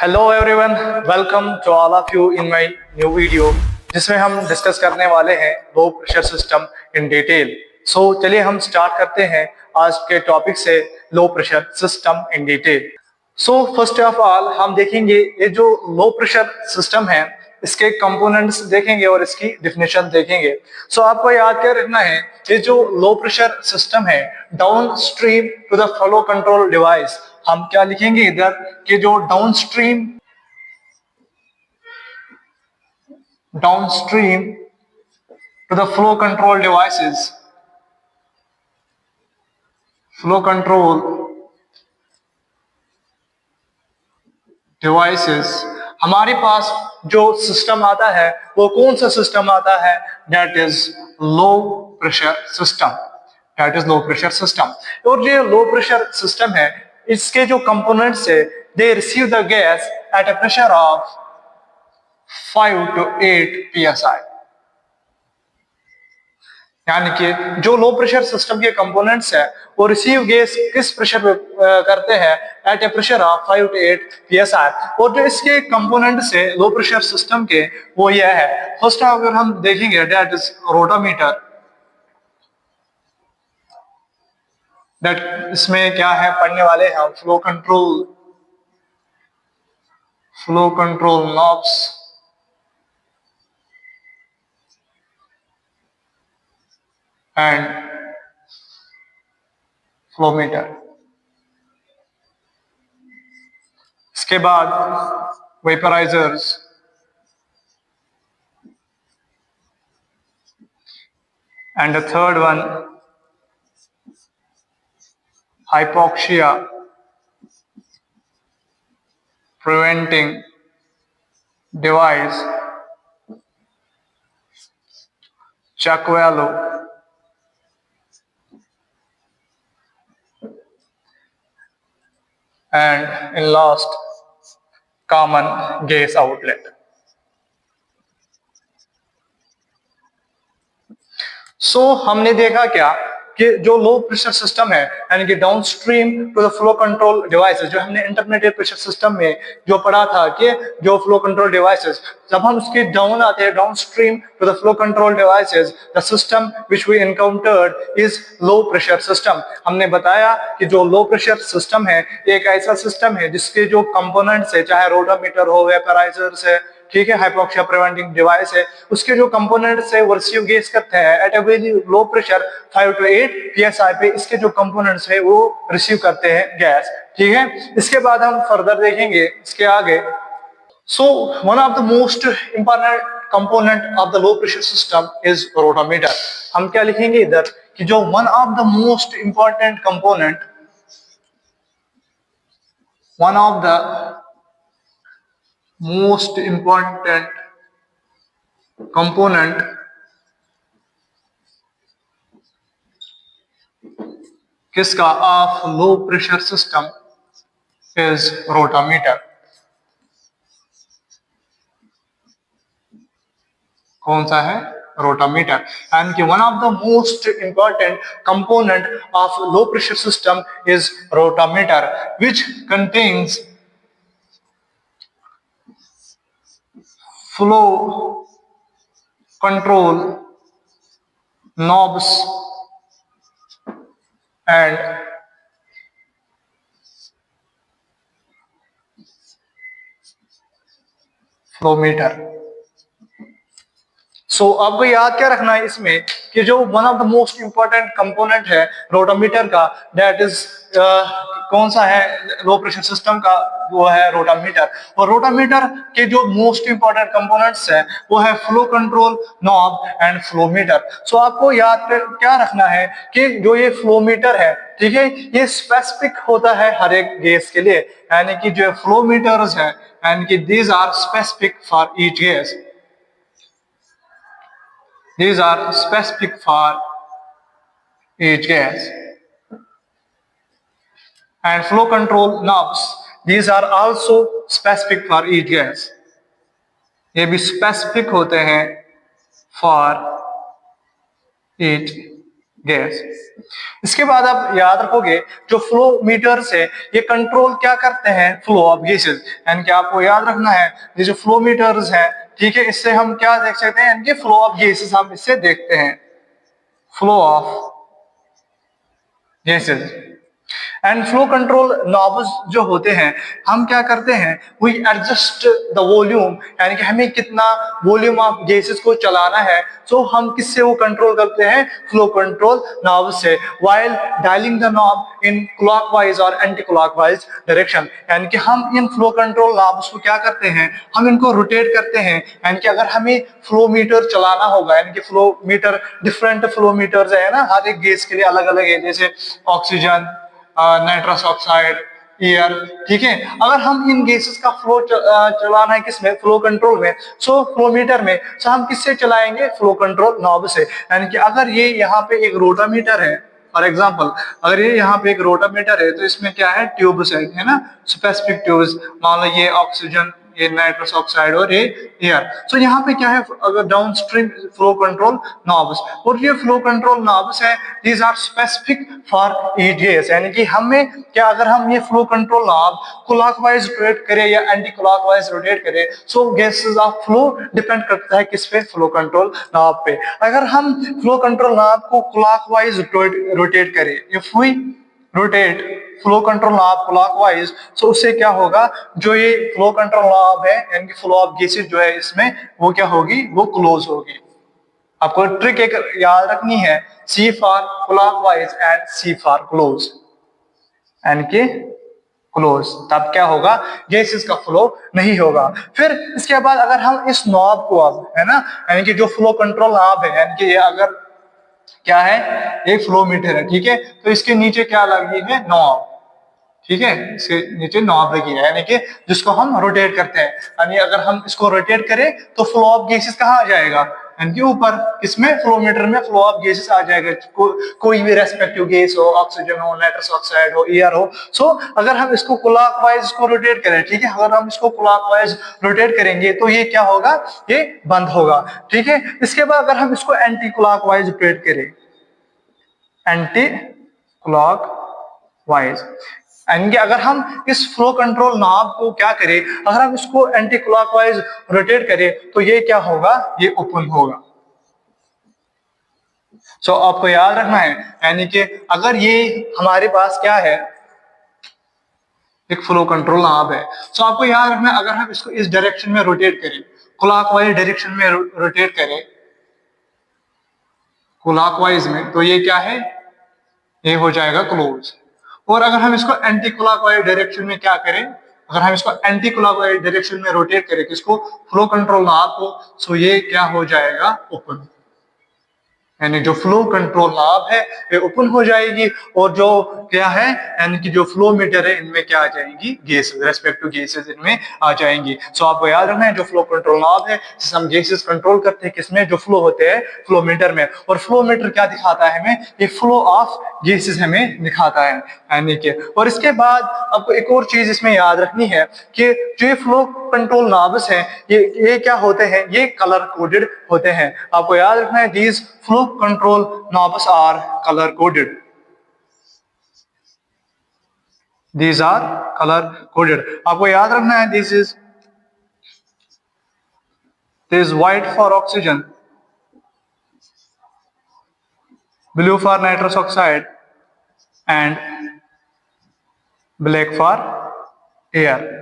Hello everyone, welcome to all of you in my new video जिसमें हम discuss करने वाले हैं low pressure system in detail. So चलिए हम स्टार्ट करते हैं आज के टॉपिक से, low pressure system in detail. So first of all हम देखेंगे ये जो लो प्रेशर सिस्टम है इसके कंपोनेंट्स देखेंगे और इसकी डेफिनेशन देखेंगे। सो आपको याद क्या रखना है, ये जो लो प्रेशर सिस्टम है down stream to the flow control device, हम क्या लिखेंगे इधर कि जो downstream to the flow control devices हमारे पास जो सिस्टम आता है वो कौन सा सिस्टम आता है? That is low pressure system. और जो लो प्रेशर सिस्टम है इसके जो कंपोनेंट्स है, they receive the gas at a pressure of 5 to 8 psi। यानी कि जो लो प्रेशर सिस्टम के कंपोनेंट्स है वो रिसीव गैस किस प्रेशर पे करते हैं? At a pressure of 5 to 8 psi। और जो इसके कंपोनेंट्स है लो प्रेशर सिस्टम के वो यह है, फर्स्ट अगर हम देखेंगे दैट इज रोटामीटर। दैट इसमें क्या है पढ़ने वाले हैं हम, flow control knobs and flowmeter. इसके बाद vaporisers and the third one hypoxia preventing device, chuck valve and in last common gas outlet। सो हमने देखा क्या कि जो लो प्रेशर सिस्टम है यानी कि down stream to the flow control devices, जो हमने इंटरमीडिएट प्रेशर सिस्टम में जो पढ़ा था कि जो फ्लो कंट्रोल डिवाइसेस जब हम उसके डाउन आते हैं, down stream to the flow control devices, the system which we encountered is low pressure system. हमने बताया कि जो लो प्रेशर सिस्टम है एक ऐसा सिस्टम है जिसके जो कंपोनेंट्स है, चाहे रोटामीटर हो, वेपराइजर्स है, ठीक है, हाइपोक्सिया प्रिवेंटिंग डिवाइस है, उसके जो कंपोनेंट्स है वो रिसीव गैस करते हैं at a very low pressure 5 to 8 psi पे। इसके जो कंपोनेंट्स है वो रिसीव करते हैं गैस, ठीक है। इसके बाद हम फर्दर देखेंगे इसके आगे। So one of the most important component of the low pressure system is rotameter. हम क्या लिखेंगे इधर कि जो one of the most important component, one of the most important component किसका of low pressure system is rotameter. कौन सा है? रोटामीटर। एंड कि one of the most important component of low pressure system is rotameter which contains flow control knobs and flow meter. सो आपको याद क्या रखना है इसमें कि जो one of the most important component है रोटामीटर का, दैट इज कौन सा है लो प्रेशर सिस्टम का? वो है रोटामीटर। और रोटामीटर के जो मोस्ट इंपॉर्टेंट कंपोनेंट्स है वो है flow control knob and flowmeter. So आपको याद क्या रखना है कि जो ये फ्लोमीटर है, ठीक है, ये स्पेसिफिक होता है हर एक गैस के लिए, यानी कि जो फ्लोमीटर्स है यानी कि these are specific for each gas, these are specific for each gas। and flow control knobs, these are also specific for each gas, ये भी specific होते हैं for each गैस। इसके बाद आप याद रखोगे जो फ्लो मीटर्स है ये कंट्रोल क्या करते हैं, फ्लो ऑफ गैसेस, यानी कि आपको याद रखना है ये जो फ्लो मीटर्स है, ठीक है, इससे हम क्या देख सकते हैं, यानी कि फ्लो ऑफ गैसेस हम इससे देखते हैं, flow of gases. And flow control knobs जो होते हैं, हम क्या करते हैं, वी एडजस्ट द वॉल्यूम, यानी कि हमें कितना वॉल्यूम ऑफ गैसेस को चलाना है, तो हम किससे वो कंट्रोल करते हैं, फ्लो कंट्रोल नॉब से, while dialing the knob in clockwise और एंटी क्लॉकवाइज डायरेक्शन, यानी कि हम इन फ्लो कंट्रोल नॉब्स को क्या करते हैं, हम इनको रोटेट करते हैं, यानी कि अगर हमें फ्लो मीटर चलाना होगा, यानी कि flow meter different flow meters है ना, हर एक गैस के लिए अलग अलग है, जैसे ऑक्सीजन, नाइट्रस ऑक्साइड, एयर, ठीक है, अगर हम इन गैसेस का फ्लो चलाना है किसमें, फ्लो कंट्रोल में, सो फ्लो मीटर में, सो हम किससे चलाएंगे, फ्लो कंट्रोल नॉब से, यानी कि अगर ये यहाँ पे एक रोटामीटर है, फॉर एग्जाम्पल अगर ये यहाँ पे एक रोटामीटर है, तो इसमें क्या है, ट्यूब्स है ना, स्पेसिफिक ट्यूब्स, मान लो ये ऑक्सीजन, ये नाइट्रस ऑक्साइड और ये एयर, सो यहाँ पे क्या है, अगर downstream flow control knobs, और ये फ्लो कंट्रोल नॉब्स है, these are specific for each gas, यानी कि हमें क्या, अगर हम ये flow control knob clockwise rotate करें या एंटी क्लॉकवाइज रोटेट करें, so gases of flow depend करता है किस पे, फ्लो कंट्रोल नॉब पे। अगर हम फ्लो कंट्रोल नॉब को क्लॉकवाइज रोटेट करें, if we rotate flow control knob clockwise, so उससे क्या होगा, जो ये फ्लो कंट्रोल नॉब है, यानी कि फ्लो ऑफ गैसेस जो है इसमें, वो क्या होगी, वो क्लोज होगी। आपको ट्रिक एक याद रखनी है, C for clockwise and C for close, यानी कि क्लोज, तब क्या होगा, गैसेस का फ्लो नहीं होगा। फिर इसके बाद अगर हम इस नॉब को, अब है ना, यानी कि जो फ्लो कंट्रोल नॉब है, यानी कि ये अगर क्या है, एक फ्लो मीटर है, ठीक है, तो इसके नीचे क्या लगी है, नॉब, ठीक है, इसके नीचे नॉब लगी है, यानी कि जिसको हम रोटेट करते हैं, यानी अगर हम इसको रोटेट करें तो फ्लो ऑफ गैसेस कहाँ आ जाएगा, यानी कि ऊपर, किसमें, फ्लो मीटर में फ्लो ऑफ गैसेस आ जाएगा, कोई भी रेस्पेक्टिव गैस हो, ऑक्सीजन हो, नाइट्रस ऑक्साइड हो, एयर हो, सो अगर हम इसको क्लॉकवाइज इसको रोटेट करें, ठीक है, अगर हम इसको क्लॉकवाइज रोटेट करेंगे तो ये क्या होगा, ये बंद होगा, ठीक है। इसके बाद अगर हम इसको एंटी क्लॉकवाइज रोटेट करें, एंटी क्लॉकवाइज, यानी कि अगर हम इस फ्लो कंट्रोल नॉब को क्या करें, अगर हम इसको एंटी क्लॉकवाइज रोटेट करें, तो ये क्या होगा, ये ओपन होगा। सो आपको याद रखना है, यानी कि अगर ये हमारे पास क्या है, एक फ्लो कंट्रोल नॉब है, सो आपको याद रखना है, अगर हम इसको इस डायरेक्शन में रोटेट करें, क्लॉकवाइज डायरेक्शन में रोटेट करें, क्लॉकवाइज में, तो ये क्या है, ये हो जाएगा क्लोज। और अगर हम इसको एंटी क्लॉकवाइज डायरेक्शन में क्या करें, अगर हम इसको एंटी क्लॉकवाइज डायरेक्शन में रोटेट करें, किसको, फ्लो कंट्रोल नॉब को, सो ये क्या हो जाएगा, ओपन, यानी जो फ्लो कंट्रोल नॉब है ये ओपन हो जाएगी, और जो क्या है, यानी कि जो फ्लो मीटर है इनमें क्या आ जाएंगी, गैस, रेस्पेक्टिव गैसेस इनमें आ जाएंगी। सो आपको याद रखना है, जो फ्लो कंट्रोल नॉब है जिससे हम गैसेस कंट्रोल करते हैं, किसमें, जो फ्लो होते हैं फ्लो मीटर में, और फ्लो मीटर क्या दिखाता है हमें, ये फ्लो ऑफ गैसेस हमें दिखाता है, यानी कि। और इसके बाद आपको एक और चीज इसमें याद रखनी है कि जो ये फ्लो कंट्रोल नॉब्स हैं, ये क्या होते हैं, ये कलर कोडेड होते हैं। आपको याद रखना है, these flow control knobs are colour coded, these are colour coded. आपको याद रखना है, this is white for oxygen, blue for nitrous oxide and black for air,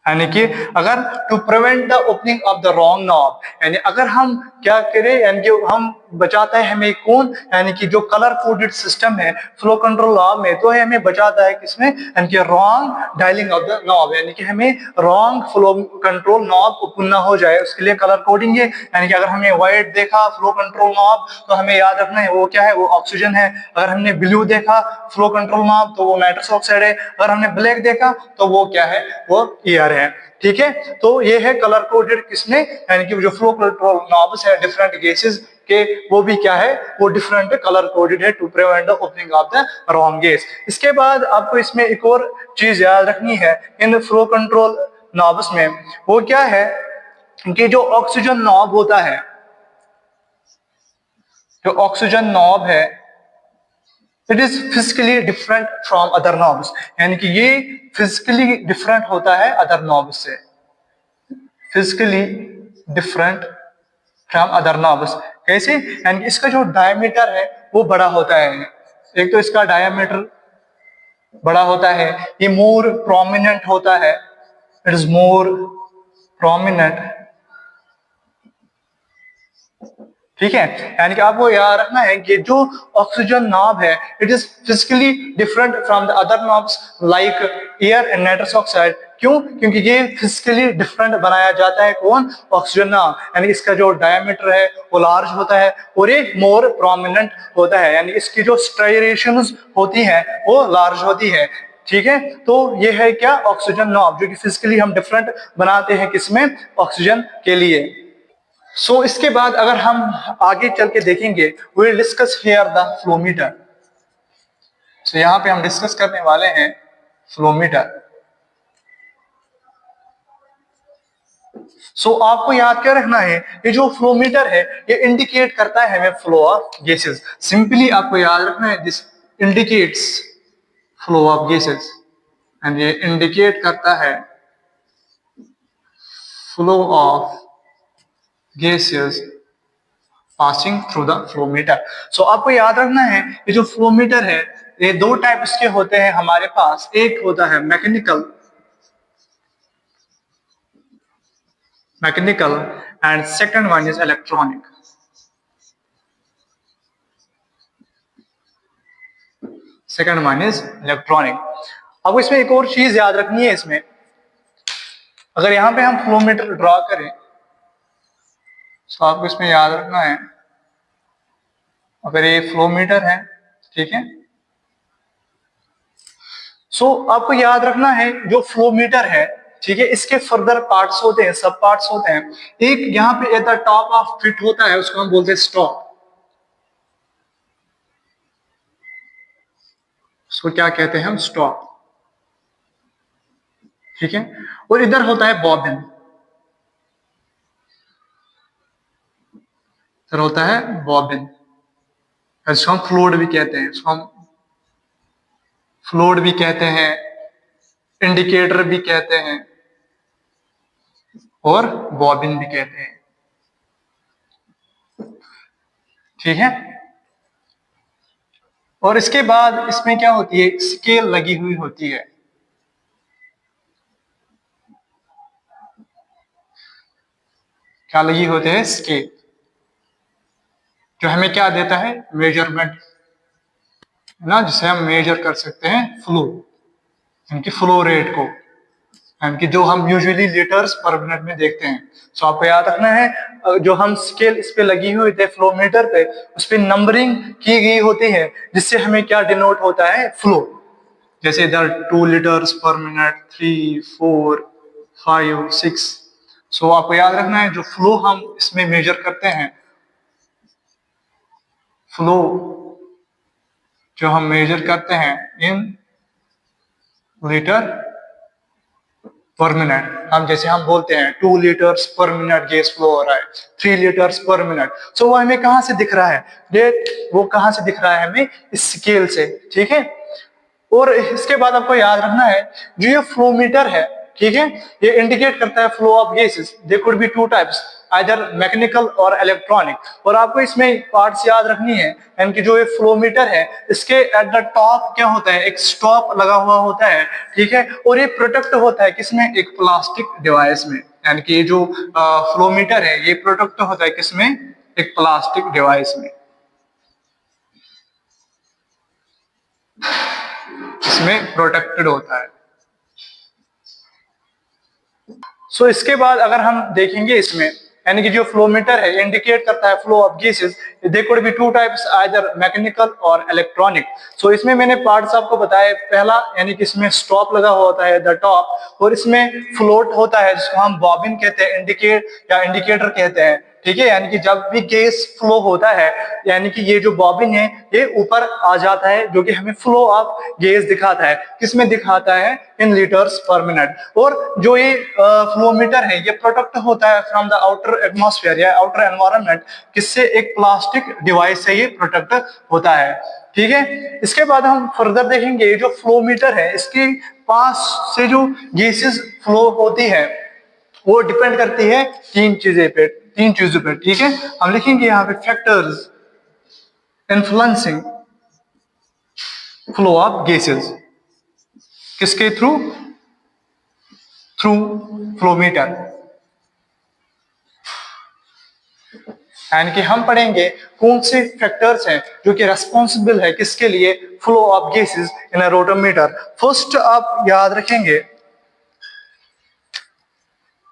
यानी कि अगर to prevent the opening of the wrong knob, यानी अगर हम क्या करें, यानी कि हम बचाता है हमें कौन, यानी कि जो कलर कोडेड सिस्टम है फ्लो कंट्रोल नॉब में, तो हमें बचाता है किसमें, यानी कि wrong dialing of the knob, यानी कि हमें wrong flow control knob open ना हो जाए, उसके लिए कलर कोडिंग है। यानी कि अगर हमने व्हाइट देखा फ्लो कंट्रोल नॉब, तो हमें याद रखना है वो क्या है, वो ऑक्सीजन है। अगर हमने ब्लू देखा फ्लो कंट्रोल नॉब, तो वो नाइट्रस ऑक्साइड है। अगर हमने ब्लैक देखा तो वो क्या है, वो एयर है, ठीक है। तो ये है कलर कोडेड किसने, यानी कि जो फ्लो कंट्रोल नॉब्स है डिफरेंट गैसेस के, वो भी क्या है, वो डिफरेंट कलर कोडेड है to prevent the opening of the wrong gas. इसके बाद आपको इसमें एक और चीज याद रखनी है इन फ्लो कंट्रोल नॉब्स में, वो क्या है कि जो ऑक्सीजन नॉब होता है, जो ऑक्सीजन नॉब है it is physically different from other knobs, यानी कि ये फिजिकली डिफरेंट होता है अदर नॉब्स से, physically different from other knobs. कैसे? यानी कि इसका जो डायमीटर है वो बड़ा होता है। एक तो इसका डायमीटर बड़ा होता है, ये मोर प्रोमिनेंट होता है, इट इज मोर प्रोमिनेंट, ठीक है। यानी कि आपको याद रखना है कि जो ऑक्सीजन नॉब है it is physically different from the other knobs like air and nitrous oxide. क्यों? क्योंकि ये फिजिकली डिफरेंट बनाया जाता है, कौन? Oxygen knob. यानी इसका जो डायमीटर है वो लार्ज होता है और ये मोर प्रोमिनेंट होता है, यानी इसकी जो स्ट्राइएशंस होती हैं वो लार्ज होती है, ठीक है। तो ये है क्या? ऑक्सीजन नॉब, जो कि फिजिकली हम डिफरेंट बनाते हैं किसमें? ऑक्सीजन के लिए। इसके बाद अगर हम आगे चल के देखेंगे, we will discuss here the flowmeter. यहाँ पे हम डिस्कस करने वाले हैं फ्लोमीटर। आपको याद क्या रखना है, ये जो फ्लोमीटर है ये इंडिकेट करता है हमें फ्लो ऑफ गैसेस। सिंपली आपको याद रखना है this indicates flow of gases, and ये इंडिकेट करता है flow of gases passing through the flowmeter. आपको याद रखना है ये जो फ्लोमीटर है ये दो टाइप इसके होते हैं हमारे पास। एक होता है mechanical and second one is electronic. अब इसमें एक और चीज याद रखनी है, इसमें अगर यहां पे हम फ्लोमीटर ड्रॉ करें तो आपको इसमें याद रखना है, अगर ये फ्लोमीटर है, ठीक है। आपको याद रखना है जो फ्लोमीटर है, ठीक है, इसके फर्दर पार्ट्स होते हैं, सब पार्ट्स होते हैं। एक यहाँ पे at the top of fit होता है, उसको हम बोलते हैं स्टॉप। उसको क्या कहते हैं हम? स्टॉप, ठीक है। और इधर होता है बॉबिन, इधर होता है बॉबिन, इसको हम फ्लूइड भी कहते हैं, इसको हम फ्लूइड भी कहते हैं, इंडिकेटर भी कहते हैं और बॉबिन भी कहते हैं, ठीक है। और इसके बाद इसमें क्या होती है? स्केल लगी हुई होती है। क्या लगी होती है? स्केल, जो हमें क्या देता है? मेजरमेंट, है ना, जिसे हम मेजर कर सकते हैं फ्लो, यानी फ्लो रेट को, यानी जो हम यूजुअली लीटर्स पर मिनट में देखते हैं। आपको याद रखना है जो हम स्केल इस पे लगी हुई थे फ्लोमीटर पे, उस पे नंबरिंग की गई होती है, जिससे हमें क्या डिनोट होता है? फ्लो। जैसे इधर 2 लीटर्स पर मिनट, 3, 4, 5, 6। आपको याद रखना है जो फ्लो हम इसमें मेजर करते हैं, फ्लो जो हम मेजर करते हैं इन लीटर पर मिनट, जैसे हम बोलते हैं 2 लीटर्स पर मिनट गैस फ्लो हो रहा है, 3 लीटर्स पर मिनट। वो हमें कहां से दिख रहा है? वो कहां से दिख रहा है हमें? इस स्केल से, ठीक है। और इसके बाद आपको याद रखना है जो ये फ्लोमीटर है, ठीक है, ये इंडिकेट करता है flow of gases. They could be two types, either mechanical और इलेक्ट्रॉनिक। और आपको इसमें पार्ट्स याद रखनी है, यानी कि जो ये फ्लोमीटर है इसके एट द टॉप क्या होता है? एक स्टॉप लगा हुआ होता है, ठीक है। और ये प्रोटेक्ट होता है किसमें? एक प्लास्टिक डिवाइस में, यानी कि ये जो फ्लोमीटर है ये प्रोटेक्ट होता है किसमें? एक प्लास्टिक डिवाइस में, इसमें प्रोटेक्टेड होता है। इसके बाद अगर हम देखेंगे इसमें, यानी कि जो फ्लोमीटर है इंडिकेट करता है flow of gases. They could be two types, either mechanical और इलेक्ट्रॉनिक। इसमें मैंने पार्ट्स आपको बताए, पहला यानी कि इसमें स्टॉप लगा हुआ होता है द टॉप, और इसमें फ्लोट होता है जिसको हम बॉबिन कहते हैं, इंडिकेट या इंडिकेटर कहते हैं, ठीक है, यानी कि जब भी गैस फ्लो होता है यानी कि ये जो बॉबिन है ये ऊपर आ जाता है, जो कि हमें फ्लो ऑफ गैस दिखाता है। किसमें दिखाता है? इन लीटर्स पर मिनट। और जो ये फ्लोमीटर है ये प्रोटेक्ट होता है फ्रॉम द आउटर एटमॉस्फेयर या आउटर एनवायरनमेंट। किससे? एक प्लास्टिक डिवाइस से ये प्रोटेक्ट होता है। ठीक है, इसके बाद हम फर्दर देखेंगे जो फ्लोमीटर है इसके पास से जो गैसेस फ्लो होती है वो डिपेंड करती है तीन चीजों पे। ठीक है, हम लिखेंगे यहाँ पे factors influencing flow of gases. किसके थ्रू? Through flowmeter. यानी कि हम पढ़ेंगे कौन से फैक्टर्स हैं जो कि रेस्पॉन्सिबल है किसके लिए? Flow of gases in a rotometer. First आप याद रखेंगे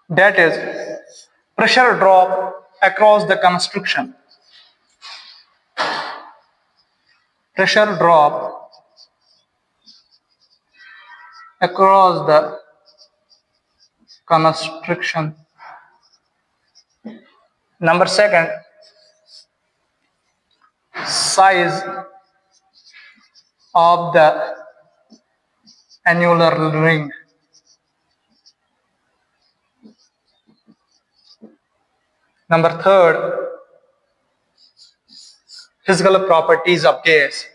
that is pressure drop across the construction. Pressure drop across the construction. Number second, size of the annular ring. Number third, physical properties of gas.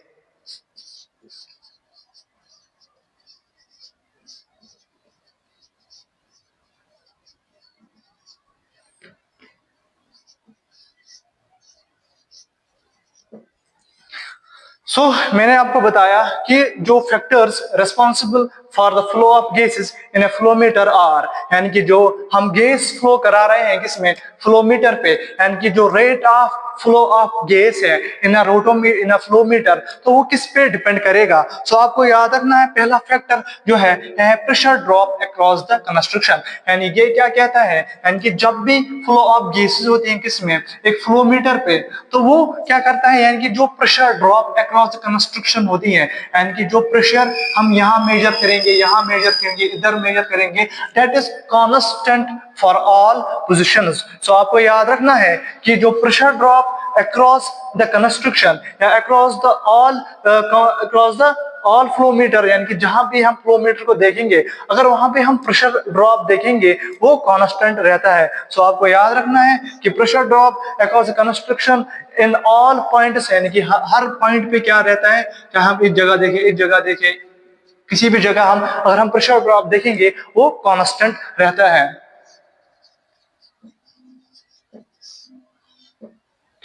मैंने आपको बताया कि जो factors responsible for the flow of gases in a flowmeter are, यानी कि जो हम gas flow करा रहे हैं किसमें? फ्लोमीटर पे, यानी कि जो rate of flow of gas है इन अ फ्लोमीटर, तो वो किस पे डिपेंड करेगा? आपको याद रखना है पहला फैक्टर जो है pressure drop across the construction. यानी ये क्या कहता है? यानी कि जब भी फ्लो ऑफ गैसेस होती हैं किसमें? एक फ्लोमीटर पे, तो वो क्या करता है? यानी कि जो pressure drop across the construction होती है, यानी कि जो प्रेशर हम यहाँ मेजर करेंगे, यहाँ मेजर करेंगे, इधर मेजर करेंगे, that is constant for all positions. आपको याद रखना है कि जो pressure drop across the construction या across the all flow meter, यानी कि जहां भी हम फ्लो मीटर को देखेंगे अगर वहां पे हम प्रेशर ड्रॉप देखेंगे वो कांस्टेंट रहता है। आपको याद रखना है कि pressure drop across the construction in all points, यानी कि हर पॉइंट पे क्या रहता है? चाहे हम इस जगह देखें, इस जगह देखें, किसी भी जगह हम अगर हम प्रेशर ड्रॉप देखेंगे वो कांस्टेंट रहता है।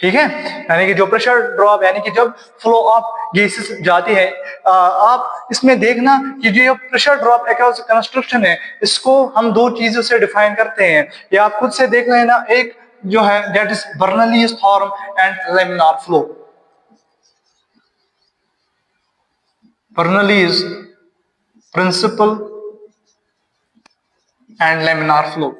ठीक है, यानी कि जो प्रेशर ड्रॉप यानी कि जब फ्लो ऑफ गैसेस जाती है, आप इसमें देखना कि जो प्रेशर ड्रॉप अक्रॉस कंस्ट्रक्शन है इसको हम दो चीजों से डिफाइन करते हैं, ये आप खुद से देख लेना। एक जो है that is Bernoulli's theorem and laminar flow. Bernoulli's principle and laminar flow,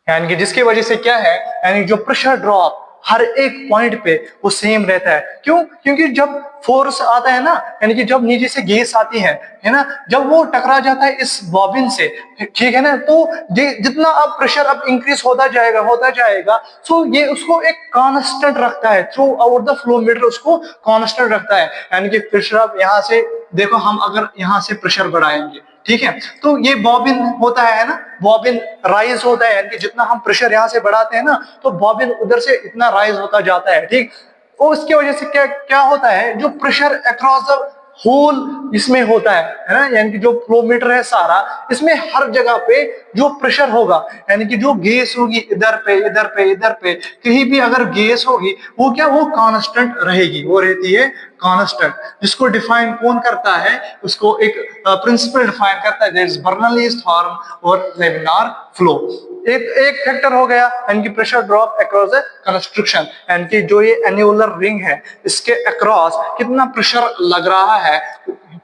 यानी कि जिसकी वजह से क्या है, यानी जो प्रेशर ड्रॉप हर एक पॉइंट पे वो सेम रहता है। क्यों? क्योंकि जब फोर्स आता है ना, यानी कि जब नीचे से गैस आती है ना, जब वो टकरा जाता है इस बॉबिन से, ठीक है ना, तो जितना अब प्रेशर अब इंक्रीज होता जाएगा, सो ये उसको एक कांस्टेंट रखता है through out the flow meter, उसको कांस्टेंट रखता है। यानी कि प्रेशर अब यहाँ से देखो, हम अगर यहाँ से प्रेशर बढ़ाएंगे, ठीक है, तो ये बॉबिन होता है ना, बॉबिन राइज होता है, यानी कि जितना हम प्रेशर यहाँ से बढ़ाते हैं ना तो बॉबिन उधर से इतना राइज होता जाता है। ठीक, और उसकी वजह से क्या क्या होता है, जो प्रेशर अक्रॉस द होल इसमें होता है ना, यानी कि जो फ्लो मीटर है सारा, इसमें हर जगह पे जो प्रेशर होगा, यानी कि जो गैस होगी इधर पे इधर पे इधर पे, कहीं भी अगर गैस होगी वो क्या, वो कांस्टेंट रहेगी, वो रहती है कांस्टेंट। जिसको डिफाइन कौन करता है? उसको एक प्रिंसिपल डिफाइन करता है, दैट इज बर्नौलीज थ्योरम और लेमिनार फ्लो। एक फैक्टर हो गया, यानी कि pressure drop across the construction, यानी कि जो ये एन्युलर रिंग है इसके अक्रॉस कितना प्रेशर लग रहा है,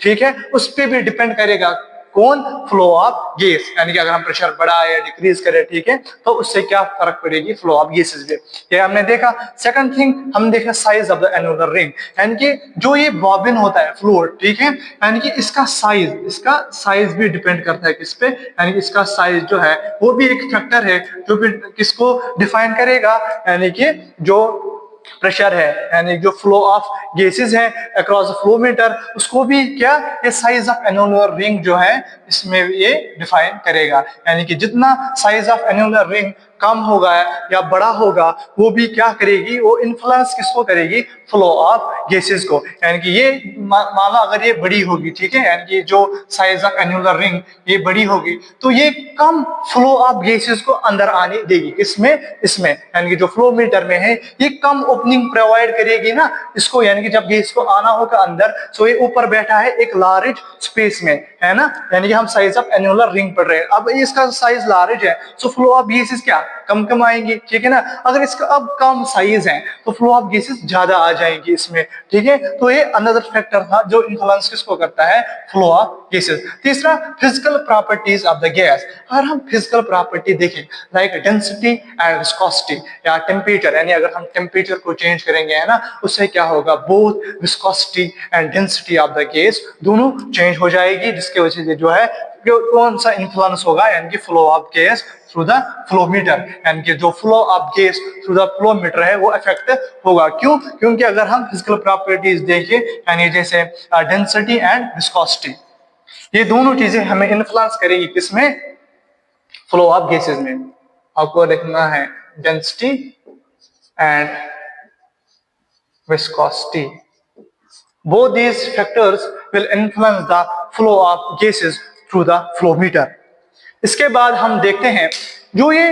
ठीक है, उस पे भी डिपेंड करेगा कौन, फ्लो ऑफ गैस, यानी कि अगर हम प्रेशर बढ़ा या डिक्रीज करें, ठीक है, तो उससे क्या फर्क पड़ेगी फ्लो ऑफ गैसेस पे, ये हमने देखा। सेकंड थिंग हम देखा size of the annular ring, यानी कि जो ये बॉबिन होता है फ्लूइड, ठीक है, यानी कि इसका साइज भी डिपेंड करता है किस पे, यानी कि इसका साइज जो है वो भी एक फैक्टर है जो भी किसको डिफाइन करेगा, यानी कि जो प्रेशर है, यानी जो फ्लो ऑफ गैसेस है अक्रॉस द फ्लो मीटर, उसको भी क्या, ये साइज ऑफ एनुलर रिंग जो है इसमें ये डिफाइन करेगा, यानी कि जितना साइज ऑफ एनुलर रिंग कम होगा या बड़ा होगा वो भी क्या करेगी, वो इन्फ्लुएंस किसको करेगी, फ्लो ऑफ गैसेस को, यानी कि ये माना अगर ये बड़ी होगी, ठीक है, यानी कि जो साइज ऑफ एनुलर रिंग ये बड़ी होगी तो ये कम फ्लो ऑफ गैसेस को अंदर आने देगी, इसमें यानी कि जो फ्लो मीटर में है ये कम ओपनिंग प्रोवाइड करेगी ना इसको, यानी कि जब गैस को आना होगा अंदर, सो ये ऊपर बैठा है एक लार्ज स्पेस में, है ना, यानी कि हम साइज ऑफ एनुलर रिंग पढ़ रहे हैं, अब इसका साइज लार्ज है, सो फ्लो ऑफ गैसेस क्या कम आएंगी, ठीक है ना, अगर इसका अब कम साइज है तो फ्लो ऑफ गैसेस ज्यादा आ जाएंगी इसमें, ठीक है, तो ये अनदर फैक्टर था जो इन्फ्लुएंस किसको करता है, फ्लो ऑफ गैसेस। तीसरा physical properties of the gas, अगर हम फिजिकल प्रॉपर्टी देखें लाइक डेंसिटी एंड विस्कोसिटी या टेम्परेचर, यानी अगर हम टेम्परेचर को चेंज करेंगे, है ना, उससे क्या होगा, both viscosity and density of the gas दोनों चेंज हो जाएगी, जिसकी वजह से जो है कौन सा इन्फ्लुएंस होगा, यानी कि flow of gas through the flow meter, यानी कि जो flow of gas through the flow meter है वो इफेक्ट होगा, क्यों, क्योंकि अगर हम फिजिकल प्रॉपर्टीज देखें, यानी जैसे डेंसिटी एंड विस्कोसिटी, ये दोनों चीजें हमें इन्फ्लुएंस करेगी किसमें, फ्लो ऑफ गैसेस में। आपको देखना है density and viscosity, both these factors will influence the flow of gases through the flow meter। इसके बाद हम देखते हैं जो ये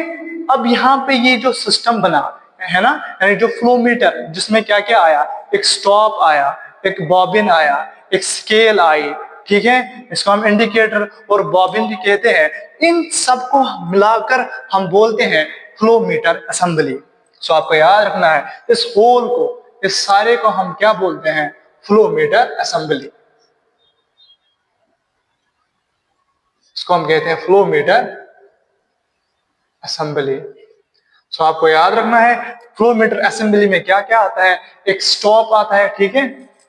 अब यहाँ पे ये जो सिस्टम बना है ना, यानी जो फ्लो मीटर जिसमें क्या क्या आया, एक स्टॉप आया, एक बॉबिन आया, एक स्केल आई, ठीक है, इसको हम इंडिकेटर और बॉबिन भी कहते हैं, इन सबको मिलाकर हम बोलते हैं फ्लो मीटर असेंबली। सो आपको याद रखना है इस होल को, इस सारे को हम क्या बोलते हैं, फ्लो मीटर असेंबली, इसको हम कहते हैं फ्लो मीटर असेंबली। सो आपको याद रखना है फ्लो मीटर असेंबली में क्या क्या आता है, एक स्टॉप आता है, ठीक है,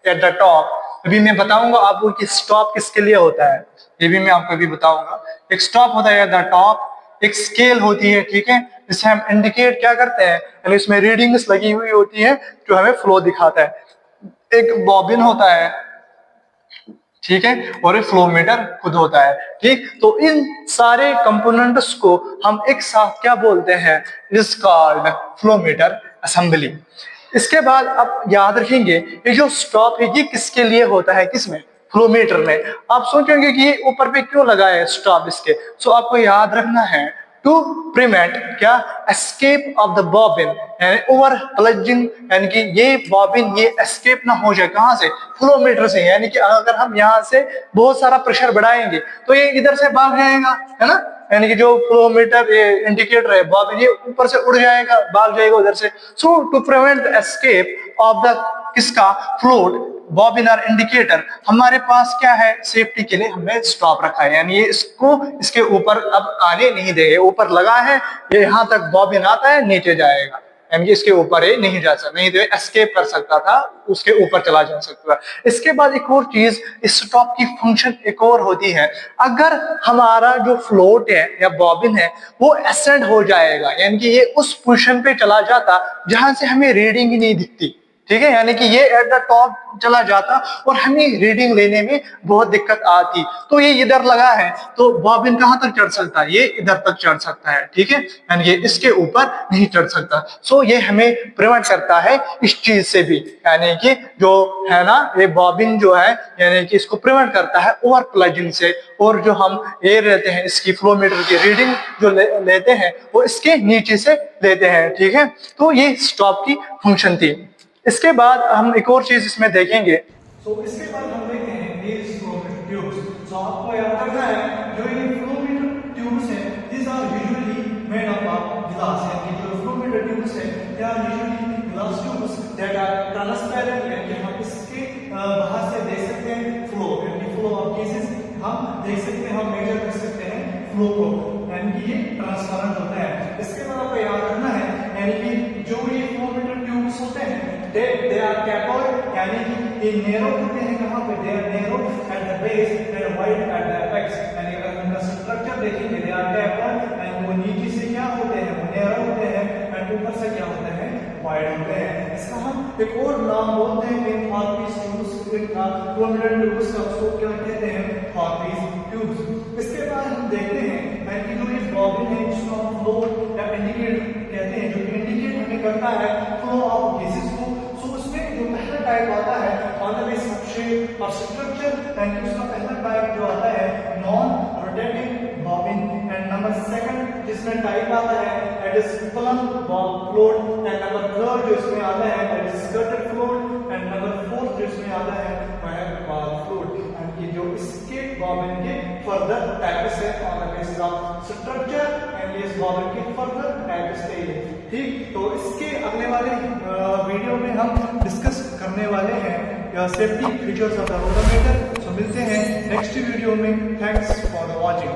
एट द टॉप, अभी मैं बताऊंगा आपको कि स्टॉप किसके लिए होता है, ये भी मैं आपको अभी बताऊंगा। एक स्टॉप होता है एट द टॉप, एक स्केल होती है, ठीक है, जिसे हम इंडिकेट क्या करते हैं, यानी इसमें रीडिंग्स लगी हुई होती है जो हमें फ्लो दिखाता है, एक बॉबिन होता है, ठीक है, और एक फ्लो मीटर खुद होता है, ठीक, तो इन सारे कंपोनेंट्स को हम एक साथ क्या बोलते हैं, is called flow meter assembly. इसके बाद आप याद रखेंगे ये जो स्टॉप है ये किसके लिए होता है, किसमें, फ्लो मीटर में। आप सोचेंगे कि ये ऊपर पे क्यों लगा है स्टॉप इसके, सो आपको याद रखना है टू प्रिवेंट क्या, एस्केप ऑफ द बॉबिन, यानी ओवर प्लजिंग, यानी कि ये बॉबिन ये एस्केप ना हो जाए, कहां से, फ्लो मीटर से, यानी कि अगर हम यहाँ से बहुत सारा प्रेशर बढ़ाएंगे तो ये इधर से भाग जाएगा, है ना, यानी कि जो फ्लो मीटर इंडिकेटर है बॉबिन ये ऊपर से उड़ जाएगा, भाग जाएगा उधर से। So to prevent escape of the किसका, फ्लूइड, बॉबिन और इंडिकेटर, हमारे पास क्या है, सेफ्टी के लिए हमने स्टॉप रखा है, यानी ये इसको इसके ऊपर अब आने नहीं देंगे, ऊपर लगा है ये, यहाँ तक बॉबिन आता है नीचे जाएगा, यानी कि इसके ऊपर ये नहीं जा सकता, नहीं तो एस्केप कर सकता था, उसके ऊपर चला जा सकता था। इसके बाद एक और चीज, इस स्टॉप की फंक्शन एक और होती है, अगर हमारा जो फ्लोट है या बॉबिन है वो एसेंड हो जाएगा, यानी कि ये उस पोजीशन पे चला जाता जहां से हमें रीडिंग ही नहीं दिखती, ठीक है, यानी कि ये एट द टॉप चला जाता और हमें रीडिंग लेने में बहुत दिक्कत आती, तो ये इधर लगा है तो बॉबिन कहां तक चढ़ सकता है, ये इधर तक चढ़ सकता है, ठीक है, यानी कि इसके ऊपर नहीं चढ़ सकता। सो ये हमें प्रिवेंट करता है इस चीज से भी, यानी कि जो है ना ये बॉबिन जो है, यानी कि इसको प्रिवेंट करता है ओवर प्लजिंग से, और जो हम ये लेते हैं इसकी फ्लो मीटर की रीडिंग जो लेते हैं वो इसके नीचे से लेते हैं, ठीक है, तो ये स्टॉप की फंक्शन थी। इसके बाद हम एक और चीज इसमें देखेंगे, इसके बाद हम देखते हैं these flow meter tubes। आपको याद रखना है जो ये फ्लो मीटर ट्यूब्स हैं, these are usually made up of glass, यानी कि जो फ्लो मीटर ट्यूब्स हैं they are usually glass tubes that are transparent, यानी कि हम इसके बाहर से देख सकते हैं फ्लो, यानी फ्लो ऑफ गैसेस हम देख सकते हैं, हम मेजर कर सकते हैं फ्लो को, यानी कि ये ट्रांसपेरेंट होता है। इसके बाद आपको याद रखना है, यानी कि जो ये फ्लो मीटर ट्यूब्स होते हैं दे आर टेपर्ड, यानी कि ये नैरो होते हैं, कहां पे they are narrow at the base and wide at the apex, यानी अगर उनका स्ट्रक्चर देखेंगे दे आर टेपर्ड, यानी वो नीचे से क्या होते हैं, वो नैरो होते हैं, एंड ऊपर से क्या होते हैं, वाइड होते हैं। इसका हम एक और नाम बोलते हैं इन हॉर्पीस ट्यूब्स, फ्लो मीटर ट्यूब्स का, उसको क्या कहते हैं, हॉर्पीस ट्यूब्स। इसके बाद हम देखते हैं यानी जो ये बॉबिन है जिसको हम फ्लो या इंडिकेट कहते हैं, जो इंडिकेट हमें करता है फ्लो ऑफ गैसेस को। सो उसमें जो पहला टाइप आता है on the base of shape और स्ट्रक्चर, यानी कि उसका पहला टाइप जो आता है non rotating bobbin, and number second जिसमें टाइप आता है that is plumb bob float, and number third जो इसमें आता है that is skirted float, and number fourth जो इसमें आता है वह है बॉल फ्लोट। यानी जो इसके बॉबिन के फर्दर टाइप्स है on the basis of structure, and इस बॉबिन के फर्दर टाइप्स है। ठीक, तो इसके अगले वाले वीडियो में हम डिस्कस करने वाले हैं safety features of the rotameter. सो मिलते हैं नेक्स्ट वीडियो में। Thanks for watching.